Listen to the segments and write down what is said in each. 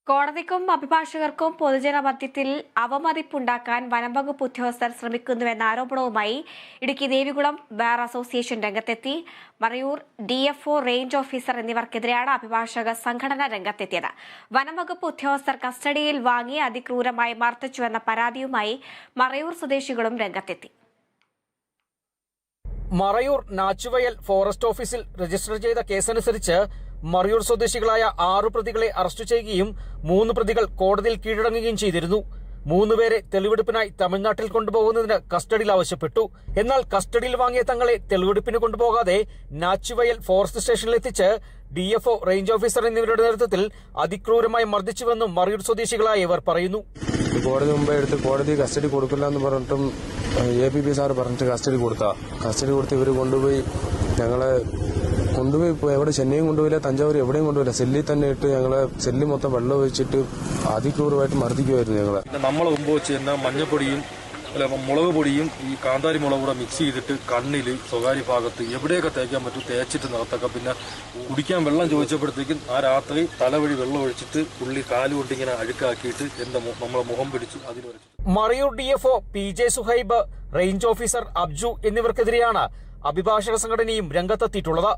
കോടതിക്കും അഭിഭാഷകർക്കും പൊതുജനമധ്യത്തിൽ അവമതിപ്പുണ്ടാക്കാൻ വനംവകുപ്പ് ഉദ്യോഗസ്ഥർ ശ്രമിക്കുന്നുവെന്ന ആരോപണവുമായി ഇടുക്കി ദേവികുളം ബാർ അസോസിയേഷൻ രംഗത്തെത്തി. മറയൂർ DFO റേഞ്ച് ഓഫീസർ എന്നിവർക്കെതിരെയാണ് അഭിഭാഷക സംഘടന രംഗത്തെത്തിയത്. വനംവകുപ്പ് ഉദ്യോഗസ്ഥർ കസ്റ്റഡിയിൽ വാങ്ങി അതിക്രൂരമായി മർദ്ദിച്ചുവെന്ന പരാതിയുമായി മറയൂർ സ്വദേശികളും രംഗത്തെത്തി. മറയൂർ നാച്ചുവയൽ ഫോറസ്റ്റ് ഓഫീസിൽ രജിസ്റ്റർ ചെയ്ത കേസനുസരിച്ച് മറയൂർ സ്വദേശികളായ 6 പ്രതികളെ അറസ്റ്റ് ചെയ്യുകയും 3 പ്രതികൾ കോടതിയിൽ കീഴടങ്ങുകയും ചെയ്തിരുന്നു. 3 പേരെ തെളിവെടുപ്പിനായി തമിഴ്നാട്ടിൽ കൊണ്ടുപോകുന്നതിന് കസ്റ്റഡിയിൽ ആവശ്യപ്പെട്ടു. എന്നാൽ കസ്റ്റഡിയിൽ വാങ്ങിയ തങ്ങളെ തെളിവെടുപ്പിന് കൊണ്ടുപോകാതെ നാച്ചുവയൽ ഫോറസ്റ്റ് സ്റ്റേഷനിലെത്തിച്ച് DFO റേഞ്ച് ഓഫീസർ എന്നിവരുടെ നേതൃത്വത്തിൽ അതിക്രൂരമായി മർദ്ദിച്ചുവെന്നും മറയൂർ സ്വദേശികളായ ഇവർ പറയുന്നു. കോടതി മുമ്പേ എടുത്ത് കോടതി കസ്റ്റഡി കൊടുക്കില്ല എന്ന് പറഞ്ഞിട്ടും APP സാർ പറഞ്ഞിട്ട് കസ്റ്റഡി കൊടുത്ത് ഇവർ ഞങ്ങളെ കൊണ്ടുപോയി എവിടെ ചെന്നൈയും കൊണ്ടുപോയില്ല, തഞ്ചാവൂർ എവിടെയും കൊണ്ടുപോയില്ല, സെല്ലിൽ തന്നെ ഇട്ട് ഞങ്ങളെ സെല്ലി മൊത്തം വെള്ളം ഒഴിച്ചിട്ട് അതിക്രൂരമായിട്ട് മർദ്ദിക്കുമായിരുന്നു ഞങ്ങളെ. നമ്മളെ മുമ്പ് വെച്ച് തന്നെ മഞ്ഞപ്പൊടിയും മുളക് പൊടിയും ഈ കാന്താരി മുളക് കൂടെ മിക്സ് ചെയ്തിട്ട് കണ്ണിൽ സ്വകാര്യ ഭാഗത്ത് എവിടെയൊക്കെ തേക്കാൻ പറ്റും തേച്ചിട്ട് നടത്തൊക്കെ. പിന്നെ കുടിക്കാൻ വെള്ളം ചോദിച്ചപ്പോഴത്തേക്കും ആ രാത്രി തലവഴി വെള്ളം ഒഴിച്ചിട്ട് പുള്ളി കാലുകൊണ്ട് ഇങ്ങനെ അഴുക്കാക്കിയിട്ട് നമ്മളെ മുഖം പിടിച്ചു അതിൽ വരച്ചു. Marayur DFO PJ Suhaib, range officer Abju എന്നിവർക്കെതിരെയാണ് അഭിഭാഷക സംഘടനയും രംഗത്തെത്തിയിട്ടുള്ളത്.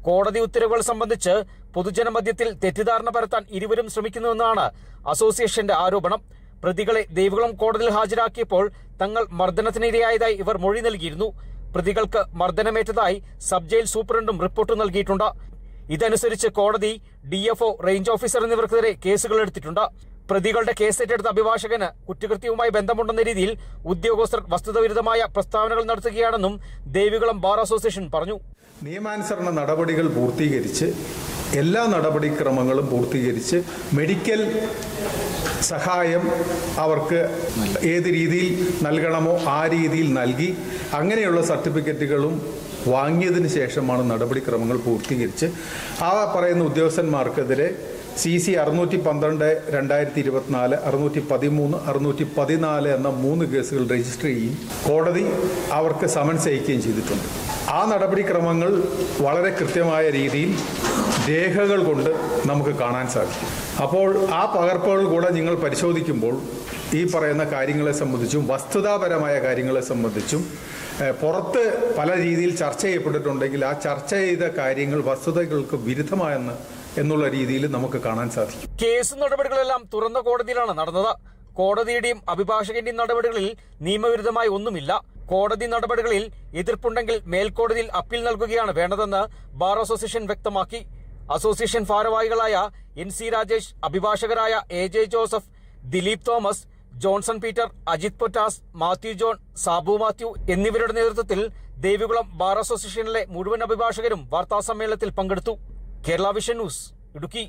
കോടതി ഉത്തരവുകൾ സംബന്ധിച്ച് പൊതുജനമധ്യത്തിൽ തെറ്റിദ്ധാരണ പരത്താൻ ഇരുവരും ശ്രമിക്കുന്നുവെന്നാണ് അസോസിയേഷന്റെ ആരോപണം. പ്രതികളെ ദേവികുളം കോടതിയിൽ ഹാജരാക്കിയപ്പോൾ തങ്ങൾ മർദ്ദനത്തിനിരയായതായി ഇവർ മൊഴി നൽകിയിരുന്നു. പ്രതികൾക്ക് മർദ്ദനമേറ്റതായി സബ് ജയിൽ സൂപ്രണ്ടും റിപ്പോർട്ട് നൽകിയിട്ടുണ്ട്. ഇതനുസരിച്ച് കോടതി DFO റേഞ്ച് ഓഫീസർ എന്നിവർക്കെതിരെ കേസുകൾ എടുത്തിട്ടുണ്ട്. പ്രതികളുടെ കേസേറ്റെടുത്ത അഭിഭാഷകന് കുറ്റകൃത്യവുമായി ബന്ധമുണ്ടെന്ന രീതിയിൽ ഉദ്യോഗസ്ഥർ വസ്തുതാവിരുദ്ധമായ പ്രസ്താവനകൾ നടത്തുകയാണെന്നും ദേവികുളം ബാർ അസോസിയേഷൻ പറഞ്ഞു. നിയമാനുസരണ നടപടികൾ പൂർത്തീകരിച്ച് എല്ലാ നടപടിക്രമങ്ങളും പൂർത്തീകരിച്ച് മെഡിക്കൽ സഹായം അവർക്ക് ഏത് രീതിയിൽ നൽകണമോ ആ രീതിയിൽ നൽകി അങ്ങനെയുള്ള സർട്ടിഫിക്കറ്റുകളും വാങ്ങിയതിന് ശേഷമാണ് നടപടിക്രമങ്ങൾ പൂർത്തീകരിച്ച് ആ പറയുന്ന ഉദ്യോഗസ്ഥന്മാർക്കെതിരെ CC 612 2024, 613, 614 എന്ന 3 കേസുകൾ രജിസ്റ്റർ ചെയ്യുകയും കോടതി അവർക്ക് സമൻസ് അയക്കുകയും ചെയ്തിട്ടുണ്ട്. ആ നടപടിക്രമങ്ങൾ വളരെ കൃത്യമായ രീതിയിൽ രേഖകൾ കൊണ്ട് നമുക്ക് കാണാൻ സാധിക്കും. അപ്പോൾ ആ പകർപ്പുകൾ കൂടെ നിങ്ങൾ പരിശോധിക്കുമ്പോൾ ഈ പറയുന്ന കാര്യങ്ങളെ സംബന്ധിച്ചും വസ്തുതാപരമായ കാര്യങ്ങളെ സംബന്ധിച്ചും പുറത്ത് പല രീതിയിൽ ചർച്ച ചെയ്യപ്പെട്ടിട്ടുണ്ടെങ്കിൽ ആ ചർച്ച ചെയ്ത കാര്യങ്ങൾ വസ്തുതകൾക്ക് വിരുദ്ധമായെന്നുള്ള രീതിയിൽ നമുക്ക് കാണാൻ സാധിക്കും. കേസ് നടപടികളെല്ലാം തുറന്ന കോടതിയിലാണ് നടന്നത്. കോടതിയുടെയും അഭിഭാഷകന്റെയും നടപടികളിൽ നിയമവിരുദ്ധമായി ഒന്നുമില്ല. കോടതി നടപടികളിൽ എതിർപ്പുണ്ടെങ്കിൽ മേൽക്കോടതിയിൽ അപ്പീൽ നൽകുകയാണ് വേണ്ടതെന്ന് ബാർ അസോസിയേഷൻ വ്യക്തമാക്കി. അസോസിയേഷൻ ഭാരവാഹികളായ NC രാജേഷ്, അഭിഭാഷകരായ AJ Joseph, Dileep Thomas, Johnson Peter, Ajith Pottas, Mathew John, Sabu Mathew എന്നിവരുടെ നേതൃത്വത്തിൽ ദേവികുളം ബാർ അസോസിയേഷനിലെ മുഴുവൻ അഭിഭാഷകരും വാർത്താസമ്മേളനത്തിൽ പങ്കെടുത്തു. Kerala vision news, Idukki.